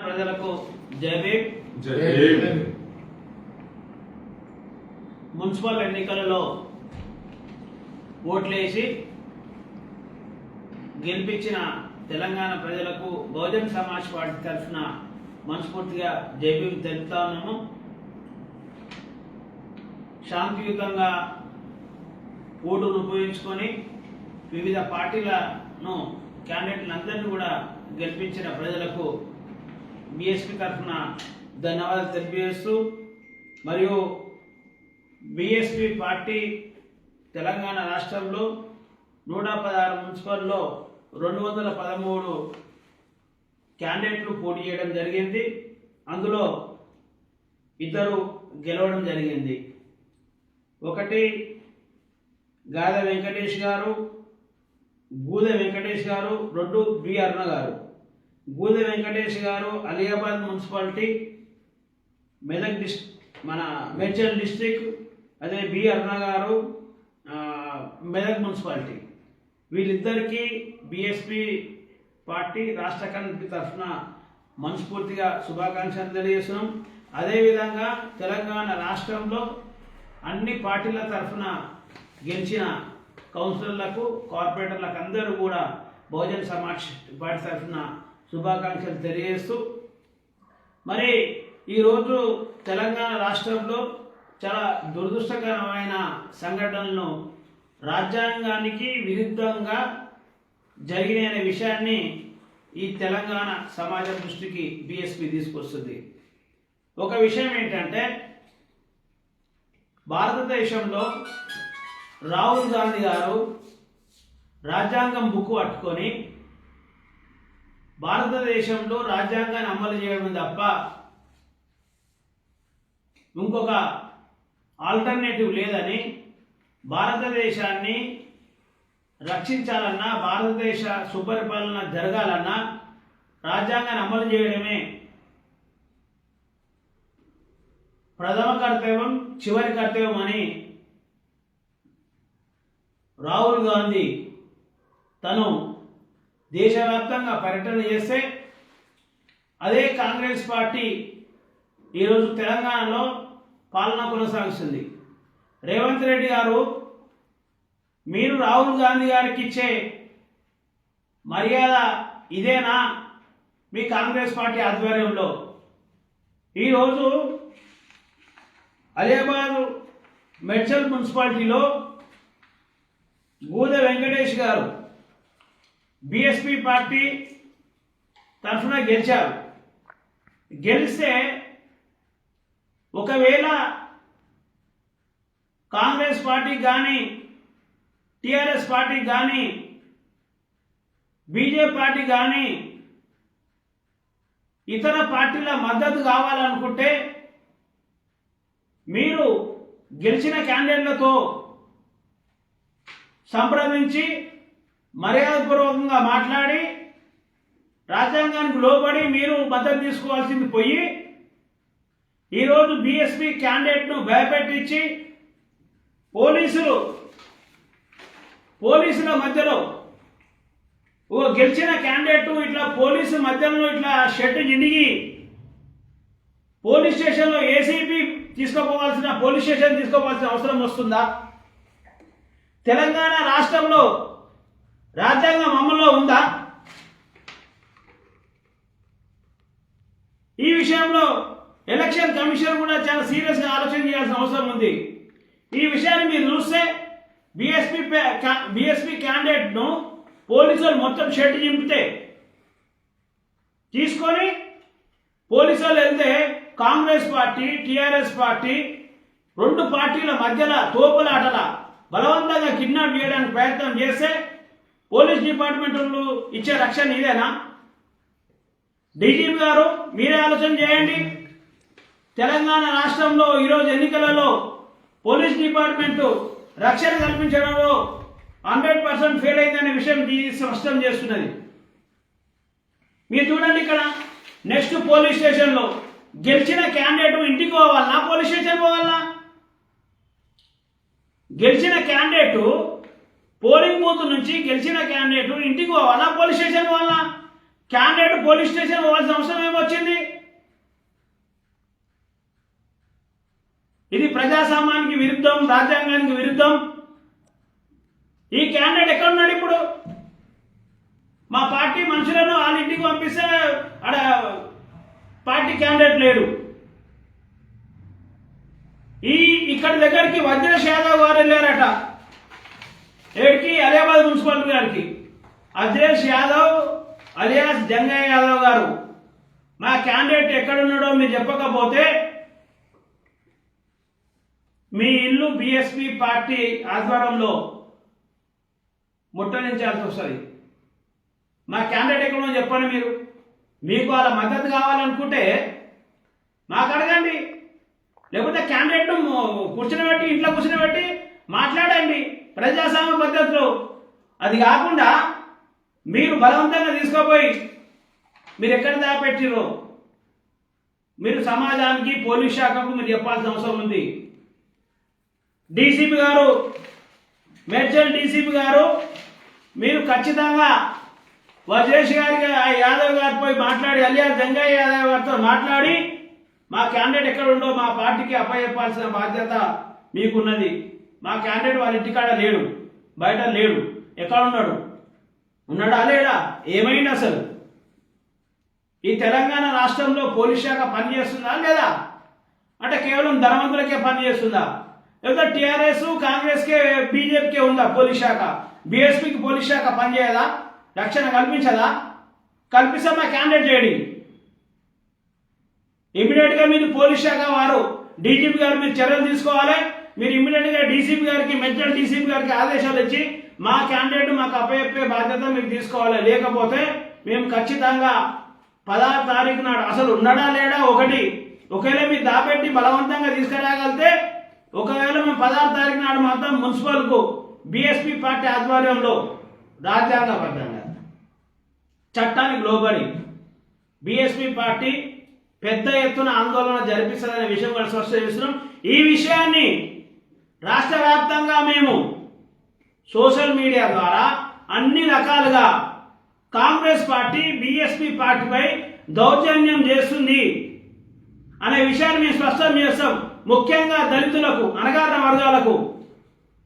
ప్రజలకు జై భీమ్. మున్సిపల్ ఎన్నికలలో ఓట్లేసి గెలిపించిన తెలంగాణ ప్రజలకు బహుజన్ సమాజ్ పార్టీ తరఫున మనస్ఫూర్తిగా జై భీమ్ తెలుపుతా ఉన్నాము. శాంతియుతంగా ఓటును ఉపయోగించుకొని వివిధ పార్టీలను క్యాండిడేట్లందరినీ కూడా గెలిపించిన ప్రజలకు బీఎస్పీ తరఫున ధన్యవాదాలు తెలియజేస్తూ, మరియు బీఎస్పీ పార్టీ తెలంగాణ రాష్ట్రంలో 116 మున్సిపల్లో 213 క్యాండిడేట్లు పోటీ చేయడం జరిగింది. అందులో 2 గెలవడం జరిగింది. ఒకటి గాదె వెంకటేష్ గారు, గూదె వెంకటేష్ గారు, 2 బి అరుణ గారు. గూదె వెంకటేష్ గారు అలియాబాద్ మున్సిపాలిటీ, మెదక్ మన మేడ్చల్ డిస్ట్రిక్ట్. అదే బి అరుణ గారు మెదక్ మున్సిపాలిటీ. వీళ్ళిద్దరికీ బీఎస్పీ పార్టీ రాష్ట్ర కమిటీ తరఫున మనస్ఫూర్తిగా శుభాకాంక్షలు తెలియజేస్తున్నాం. అదేవిధంగా తెలంగాణ రాష్ట్రంలో అన్ని పార్టీల తరఫున గెలిచిన కౌన్సిలర్లకు, కార్పొరేటర్లకు అందరూ కూడా బహుజన్ సమాజ్ పార్టీ తరఫున శుభాకాంక్షలు తెలియజేస్తూ, మరి ఈరోజు తెలంగాణ రాష్ట్రంలో చాలా దురదృష్టకరమైన సంఘటనలను రాజ్యాంగానికి విరుద్ధంగా జరిగిన విషయాన్ని ఈ తెలంగాణ సమాజం దృష్టికి బీఎస్పీ తీసుకొస్తుంది. ఒక విషయం ఏంటంటే, భారతదేశంలో రాహుల్ గాంధీ గారు రాజ్యాంగం బుక్ పట్టుకొని భారతదేశంలో రాజ్యాంగాన్ని అమలు చేయడం తప్ప ఇంకొక ఆల్టర్నేటివ్ లేదని, భారతదేశాన్ని రక్షించాలన్నా, భారతదేశ సుపరిపాలన జరగాలన్నా రాజ్యాంగాన్ని అమలు చేయడమే ప్రథమ కర్తవ్యం, చివరి కర్తవ్యం అని రాహుల్ గాంధీ తను దేశవ్యాప్తంగా పర్యటన చేస్తే, అదే కాంగ్రెస్ పార్టీ ఈరోజు తెలంగాణలో పాలన కొనసాగిస్తుంది. రేవంత్ రెడ్డి గారు, మీరు రాహుల్ గాంధీ గారికి ఇచ్చే మర్యాద ఇదేనా మీ కాంగ్రెస్ పార్టీ ఆధ్వర్యంలో? ఈరోజు అలియాబాద్ మేడ్చల్ మున్సిపాలిటీలో గూదె వెంకటేష్ గారు బీఎస్పీ పార్టీ తరఫున గెలిచారు. గెలిస్తే ఒకవేళ కాంగ్రెస్ పార్టీ కానీ, టిఆర్ఎస్ పార్టీ కానీ, బీజేపీ పార్టీ కానీ ఇతర పార్టీల మద్దతు కావాలనుకుంటే మీరు గెలిచిన క్యాండిడేట్లతో సంప్రదించి మర్యాదపూర్వకంగా మాట్లాడి రాజ్యాంగానికి లోబడి మీరు మద్దతు తీసుకోవాల్సింది పోయి, ఈరోజు బీఎస్పీ క్యాండిడేట్ను భయపెట్టించి పోలీసుల మధ్యలో గెలిచిన క్యాండిడేట్ ఇట్లా పోలీసు మధ్యలో ఇట్లా షెడ్ జిండిగి పోలీస్ స్టేషన్లో ఏసీపీ పోలీస్ స్టేషన్ తీసుకోవాల్సిన అవసరం వస్తుందా? తెలంగాణ రాష్ట్రంలో రాజ్యాంగం అమల్లో ఉందా? ఈ విషయంలో ఎలక్షన్ కమిషన్ కూడా చాలా సీరియస్గా ఆలోచన చేయాల్సిన అవసరం ఉంది. ఈ విషయాన్ని మీరు చూస్తే బీఎస్పీ క్యాండిడేట్ను పోలీసులు మొత్తం షెడ్ చింపితే తీసుకొని పోలీసులు వెళ్తే కాంగ్రెస్ పార్టీ, టిఆర్ఎస్ పార్టీ 2 పార్టీల మధ్యలో తోపులాటల బలవంతంగా కిడ్నాప్ చేయడానికి ప్రయత్నం చేస్తే పోలీస్ డిపార్ట్మెంట్ వాళ్ళు ఇచ్చే రక్షణ ఇదేనా? డీజీపీ గారు మీరే ఆలోచన చేయండి. తెలంగాణ రాష్ట్రంలో ఈరోజు ఎన్నికలలో పోలీస్ డిపార్ట్మెంట్ రక్షణ కల్పించడంలో 100% ఫెయిల్ అయిందనే విషయం స్పష్టం చేస్తున్నది. మీరు చూడండి, ఇక్కడ నెక్స్ట్ పోలీస్ స్టేషన్లో గెలిచిన క్యాండిడేట్ ఇంటికి పోవాలన్నా పోలీస్ స్టేషన్ పోవాలన్నా? గెలిచిన క్యాండిడేట్ పోలింగ్ బూత్ నుంచి గెలిచిన క్యాండిడేట్ ఇంటికి పోవాలా పోలీస్ స్టేషన్ పోవాలా? క్యాండిడేట్ పోలీస్ స్టేషన్ పోవాల్సిన అవసరం ఏమొచ్చింది? ఇది ప్రజాస్వామ్యానికి విరుద్ధం, రాజ్యాంగానికి విరుద్ధం. ఈ క్యాండిడేట్ ఎక్కడ ఉన్నాడు ఇప్పుడు? మా పార్టీ మనుషులను వాళ్ళ ఇంటికి పంపిస్తే ఆడ పార్టీ క్యాండిడేట్ లేడు. ఇక్కడ దగ్గరికి వజ్రేష్ యాదవ్ గారు వెళ్ళారట, ఏడికి అలియాబాద్ మున్సిపాలిటీ గారికి. వజ్రేష్ యాదవ్ అలియాస్ జంగయ్య యాదవ్ గారు, మా క్యాండిడేట్ ఎక్కడున్నాడో మీరు చెప్పకపోతే మీ ఇల్లు బీఎస్పీ పార్టీ ఆధ్వర్యంలో ముట్టడించాల్సి వస్తుంది. మా క్యాండిడేట్ ఎక్కడో చెప్పండి. మీరు మీకు వాళ్ళ మద్దతు కావాలనుకుంటే మాకు అడగండి, లేకపోతే క్యాండిడేట్ను కూర్చునిబెట్టి ఇంట్లో కూర్చునిబెట్టి మాట్లాడండి ప్రజాస్వామ్య పద్ధతిలో. అది కాకుండా మీరు బలవంతంగా తీసుకుపోయి మీరు ఎక్కడ దాపెట్టిరో మీరు సమాజానికి, పోలీస్ శాఖకు మీరు చెప్పాల్సిన అవసరం ఉంది. డీసీపీ గారు, మేడ్చల్ డీసీపీ గారు, మీరు ఖచ్చితంగా వజ్రేష్ గారికి యాదవ్ గారిపై మాట్లాడి, అలియాస్ జంగయ్య యాదవ్ గారితో మాట్లాడి మా క్యాండిడేట్ ఎక్కడ ఉండో మా పార్టీకి అప్పచెప్పాల్సిన బాధ్యత మీకున్నది. మా క్యాండిడేట్ వాళ్ళ ఇంటికాడ లేడు, బయట లేడు. ఎక్కడ ఉన్నాడు? ఉన్నాడా లేడా? ఏమైంది అసలు? ఈ తెలంగాణ రాష్ట్రంలో పోలీస్ శాఖ పనిచేస్తుందా లేదా? అంటే కేవలం ధనవంతులకే పనిచేస్తుందా? లేదా టీఆర్ఎస్, కాంగ్రెస్కే, బీజేపీకే ఉందా పోలీస్ శాఖ? బీఎస్పీకి పోలీస్ శాఖ పనిచేయదా? రక్షణ కల్పించదా? కల్పిస్తే మా క్యాండిడేట్ చేయడి. ఇమీడియట్గా మీరు పోలీస్ శాఖ వారు, డీజీపీ గారు మీరు చర్యలు తీసుకోవాలి. మీరు ఇమీడియట్గా డీసీపీ గారికి, మెడ్చల్ డీసీపీ గారికి ఆదేశాలు ఇచ్చి మా క్యాండిడేట్ మాకు అప్పచెప్పే బాధ్యత మీరు తీసుకోవాలి. లేకపోతే మేము ఖచ్చితంగా 16వ తారీఖు నాడు అసలు ఉన్నాడా లేడా ఒకటి, ఒకవేళ మీరు దాపెట్టి బలవంతంగా తీసుకురాగలితే, ఒకవేళ మేము 16వ తారీఖు నాడు మాత్రం మున్సిపల్కు బీఎస్పీ పార్టీ ఆధ్వర్యంలో రాజ్యాంగబద్ధంగా చట్టానికి లోబడి బీఎస్పీ పార్టీ పెద్ద ఎత్తున ఆందోళన జరిపిస్తుందనే విషయం కూడా స్పష్టం చేస్తున్నాం. ఈ విషయాన్ని రాష్ట్ర వ్యాప్తంగా మేము సోషల్ మీడియా ద్వారా అన్ని రకాలుగా కాంగ్రెస్ పార్టీ బీఎస్పీ పార్టీపై దౌర్జన్యం చేస్తుంది అనే విషయాన్ని మేము స్పష్టం చేస్తాం. ముఖ్యంగా దళితులకు, అణగారిన వర్గాలకు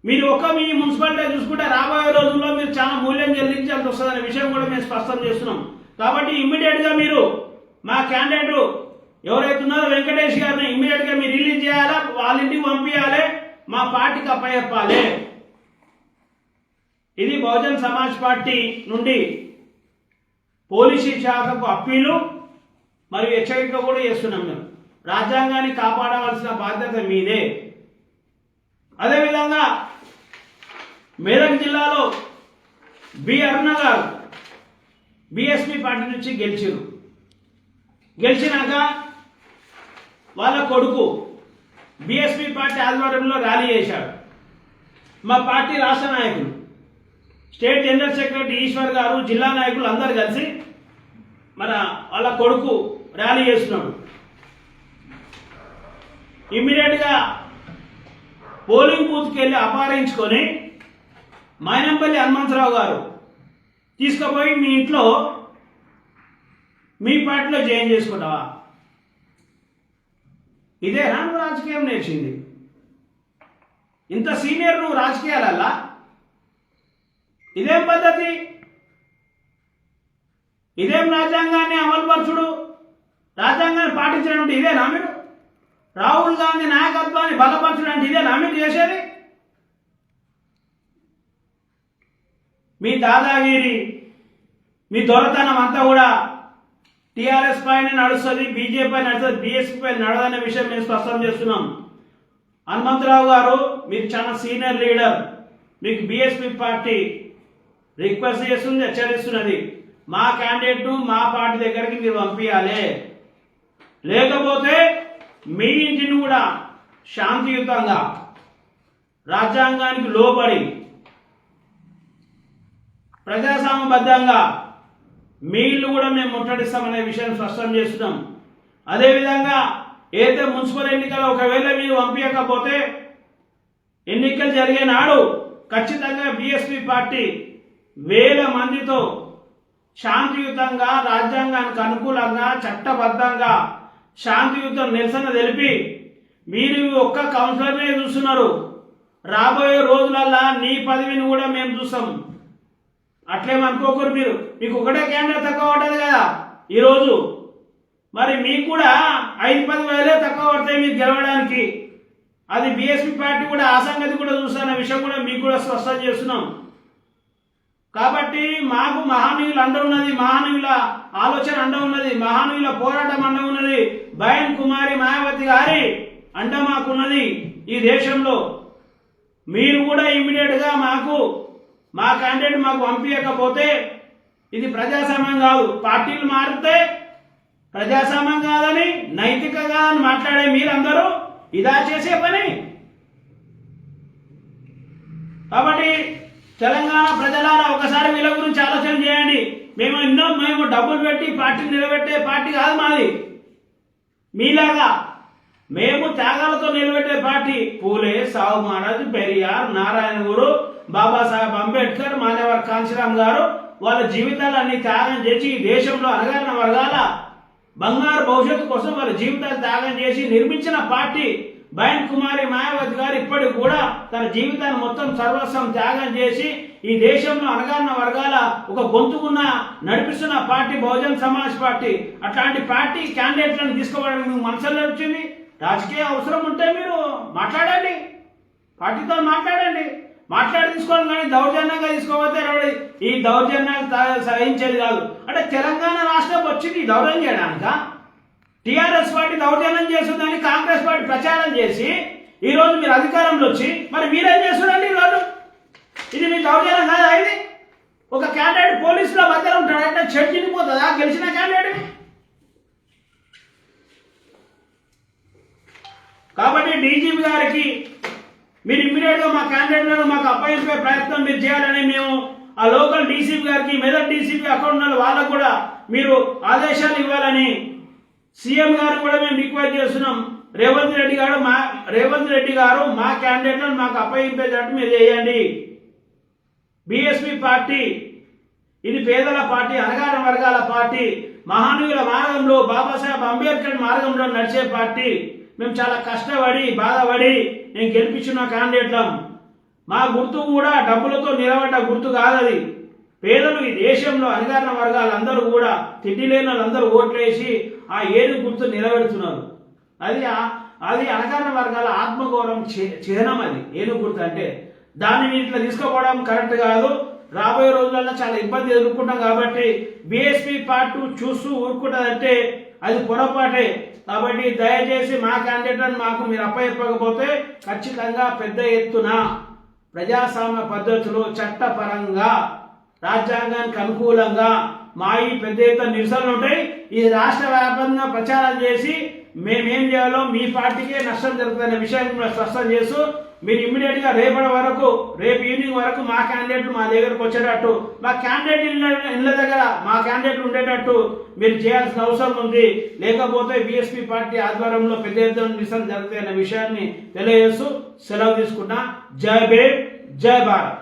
మీరు మీ మున్సిపాలిటీ చూసుకుంటే రాబోయే రోజుల్లో మీరు చాలా మూల్యం చెల్లించాల్సి వస్తుందనే విషయం కూడా మేము స్పష్టం చేస్తున్నాం. కాబట్టి ఇమ్మీడియట్గా మీరు మా క్యాండిడేట్ ఎవరైతే ఉన్నారో వెంకటేష్ గారిని ఇమ్మీడియట్గా మీరు రిలీజ్ చేయాలా, వాళ్ళ ఇంటికి పంపించాలి, మా పార్టీకి అప్పచెప్పాలి. ఇది బహుజన్ సమాజ్ పార్టీ నుండి పోలీసు శాఖకు అప్పీలు మరియు హెచ్చరిక కూడా చేస్తున్నాం. మేము రాజ్యాంగాన్ని కాపాడవలసిన బాధ్యత మీదే. అదేవిధంగా మేదక్ జిల్లాలో బి అరుణ గారు బీఎస్పీ పార్టీ నుంచి గెలిచినాక వాళ్ళ కొడుకు బీఎస్పీ పార్టీ ఆధ్వర్యంలో ర్యాలీ చేశాడు. మా పార్టీ రాష్ట్ర నాయకులు, స్టేట్ జనరల్ సెక్రటరీ ఈశ్వర్ గారు, జిల్లా నాయకులు అందరు కలిసి వాళ్ళ కొడుకు ర్యాలీ చేస్తున్నాడు. ఇమ్మీడియట్గా పోలింగ్ బూత్కి వెళ్ళి అపహరించుకొని మైనంపల్లి హనుమంతరావు గారు తీసుకుపోయి మీ ఇంట్లో మీ పార్టీలో జాయిన్ చేసుకుంటావా? ఇదేనా నువ్వు రాజకీయం నేర్చింది? ఇంత సీనియర్ నువ్వు రాజకీయాలల్లా? ఇదేం పద్ధతి? ఇదేం రాజ్యాంగాన్ని అమలుపరచుడు? రాజ్యాంగాన్ని పాటించడం ఇదేనా మీరు? రాహుల్ గాంధీ నాయకత్వాన్ని బలపరచడం అంటే ఇదేనా మీరు చేసేది? మీ దాదాగిరి, మీ దొరతనం అంతా కూడా టీఆర్ఎస్ పైన నడుస్తుంది, బీజేపీ పైన నడుస్తుంది, బీఎస్పీ పైన నడదనే విషయం మేము స్పష్టం చేస్తున్నాం. హనుమంతరావు గారు మీరు చాలా సీనియర్ లీడర్, మీకు బీఎస్పీ పార్టీ రిక్వెస్ట్ చేస్తుంది, హెచ్చరిస్తున్నది. మా క్యాండిడేట్ను మా పార్టీ దగ్గరికి మీరు పంపించాలి. లేకపోతే మీ ఇంటిని కూడా శాంతియుతంగా రాజ్యాంగానికి లోబడి ప్రజాస్వామ్యబద్ధంగా మీ ఇల్లు కూడా మేము ముట్టడిస్తామనే విషయం స్పష్టం చేస్తున్నాం. అదేవిధంగా ఏదైతే మున్సిపల్ ఎన్నికలు ఒకవేళ మీరు పంపించకపోతే ఎన్నికలు జరిగే నాడు ఖచ్చితంగా బీఎస్పీ పార్టీ 1000 మందితో శాంతియుతంగా, రాజ్యాంగానికి అనుకూలంగా, చట్టబద్ధంగా శాంతియుత నిరసన తెలిపి మీరు ఒక్క కౌన్సిలర్నే చూస్తున్నారు. రాబోయే రోజులల్లా నీ పదవిని కూడా మేము చూస్తాం. అట్లేమనుకోకూరు మీరు. మీకు ఒకటే క్యాండిడేట్ తక్కువ పడ్డది కదా ఈరోజు. మరి మీకు కూడా 5-10 వేలే తక్కువ పడతాయి మీకు గెలవడానికి. అది బీఎస్పీ పార్టీ కూడా ఆ సంగతి కూడా చూస్తున్న విషయం కూడా మీకు కూడా స్పష్టం చేస్తున్నాం. కాబట్టి మాకు మహానీయులు అండ ఉన్నది, మహానీయుల ఆలోచన అండ ఉన్నది, మహానీయుల పోరాటం అండ ఉన్నది, బయన్ కుమారి మాయావతి గారి అండ మాకున్నది ఈ దేశంలో. మీరు కూడా ఇమ్మీడియట్ గా మా క్యాండిడేట్ మాకు పంపించకపోతే ఇది ప్రజాస్వామ్యం కాదు. పార్టీలు మారితే ప్రజాస్వామ్యం కాదని, నైతికంగా అని మాట్లాడే మీరందరూ ఇదా చేసే పని. కాబట్టి తెలంగాణ ప్రజలారా ఒకసారి వీళ్ళ గురించి ఆలోచన చేయండి. మేము డబ్బులు పెట్టి పార్టీని నిలబెట్టే పార్టీ కాదు మాది. మీలాగా మేము త్యాగాలతో నిలబెట్టే పార్టీ. పూలే, సాహు మహారాజ్, పెరియార్, నారాయణ గురు, బాబాసాహెబ్ అంబేద్కర్, మాన్యవర్ కాంశీరామ్ గారు వాళ్ళ జీవితాలన్నీ త్యాగం చేసి ఈ దేశంలో అణగారిన వర్గాల బంగారు భవిష్యత్తు కోసం వాళ్ళ జీవితాలు త్యాగం చేసి నిర్మించిన పార్టీ. బయన్ కుమారి మాయావతి గారు ఇప్పటికి కూడా తన జీవితాన్ని మొత్తం సర్వస్వం త్యాగం చేసి ఈ దేశంలో అణగారిన వర్గాల ఒక గొంతుకున్న నడిపిస్తున్న పార్టీ బహుజన్ సమాజ్ పార్టీ. అట్లాంటి పార్టీ క్యాండిడేట్లను తీసుకోవడానికి మీకు మనసులో వచ్చింది. రాజకీయ అవసరం ఉంటే మీరు మాట్లాడండి, పార్టీతో మాట్లాడి తీసుకోవాలి. కానీ దౌర్జన్యంగా తీసుకోకపోతే ఈ దౌర్జన్యాలు సహించేది కాదు. అంటే తెలంగాణ రాష్ట్రం వచ్చింది దౌర్జన్యం చేయడానిక? టీఆర్ఎస్ పార్టీ దౌర్జన్యం చేస్తుందని కాంగ్రెస్ పార్టీ ప్రచారం చేసి ఈ రోజు మీరు అధికారంలో వచ్చి మరి మీరేం చేస్తున్నారండి ఈరోజు? ఇది మీ దౌర్జన్యం కాదా? ఇది ఒక క్యాండిడేట్ పోలీసుల మధ్యలో ఉంటాడు అంటే చెట్టు తినిపోతుందా గెలిచిన క్యాండిడేట్? కాబట్టి డీజీపీ గారికి మీరు ఇమ్మీడియట్ గా మా క్యాండిడేట్లను మాకు అప్పగించే ప్రయత్నం మీరు చేయాలని మేము ఆ లోకల్ డీసీపీ గారికి, మెదక్ డీసీపీ అకౌంట్ ఉన్న వాళ్ళకు కూడా మీరు ఆదేశాలు ఇవ్వాలని సీఎం గారు కూడా మేము రిక్వెస్ట్ చేస్తున్నాం. రేవంత్ రెడ్డి గారు మా క్యాండిడేట్లను మాకు అప్పగింపేటట్టు మీరు చేయండి. బీఎస్పీ పార్టీ ఇది పేదల పార్టీ, అణగారిన వర్గాల పార్టీ, మహానీయుల మార్గంలో, బాబాసాహెబ్ అంబేద్కర్ మార్గంలో నడిచే పార్టీ. మేము చాలా కష్టపడి బాధపడి నేను గెలిపించిన క్యాండిడేట్లం. మా గుర్తు కూడా డబ్బులతో నిలబడ్డ గుర్తు కాదది. పేదలు ఈ దేశంలో అణగారిన వర్గాలందరూ కూడా తిండి లేని వాళ్ళందరూ ఓట్లేసి ఆ ఏడు గుర్తు నిలబెడుతున్నారు. అది అణగారిన వర్గాల ఆత్మగౌరవం చిహ్నం. అది ఏను గుర్తు అంటే దాన్ని ఇట్లా తీసుకోవడం కరెక్ట్ కాదు. రాబోయే రోజులలో చాలా ఇబ్బంది ఎదుర్కొంటాం. కాబట్టి బీఎస్పీ పార్టీ చూస్తూ ఊరుకుంటుందంటే అది పొరపాటే. కాబట్టి దయచేసి మా క్యాండిడేట్లను మాకు మీరు అప్పచెప్పకపోతే ఖచ్చితంగా పెద్ద ఎత్తున ప్రజాస్వామ్య పద్ధతిలో చట్టపరంగా రాజ్యాంగానికి అనుకూలంగా మా ఈ పెద్ద ఎత్తున నిరసనలు ఉంటాయి. ఇది రాష్ట్ర వ్యాప్తంగా ప్రచారం చేసి మేమేం చేయాలో మీ పార్టీకే నష్టం జరుగుతున్న విషయాన్ని కూడా స్పష్టం చేస్తూ మీరు ఇమ్మీడియట్ గా రేపు ఈవినింగ్ వరకు మా క్యాండిడేట్లు మా దగ్గరకు వచ్చేటట్టు, మా క్యాండిడేట్ ఇళ్ళ దగ్గర మా క్యాండిడేట్లు ఉండేటట్టు మీరు చేయాల్సిన అవసరం ఉంది. లేకపోతే బీఎస్పీ పార్టీ ఆధ్వర్యంలో పెద్ద ఎత్తున నిరసన జరుగుతాయన్న విషయాన్ని తెలియజేస్తూ సెలవు తీసుకున్నా. జై భీమ్, జై భారత్.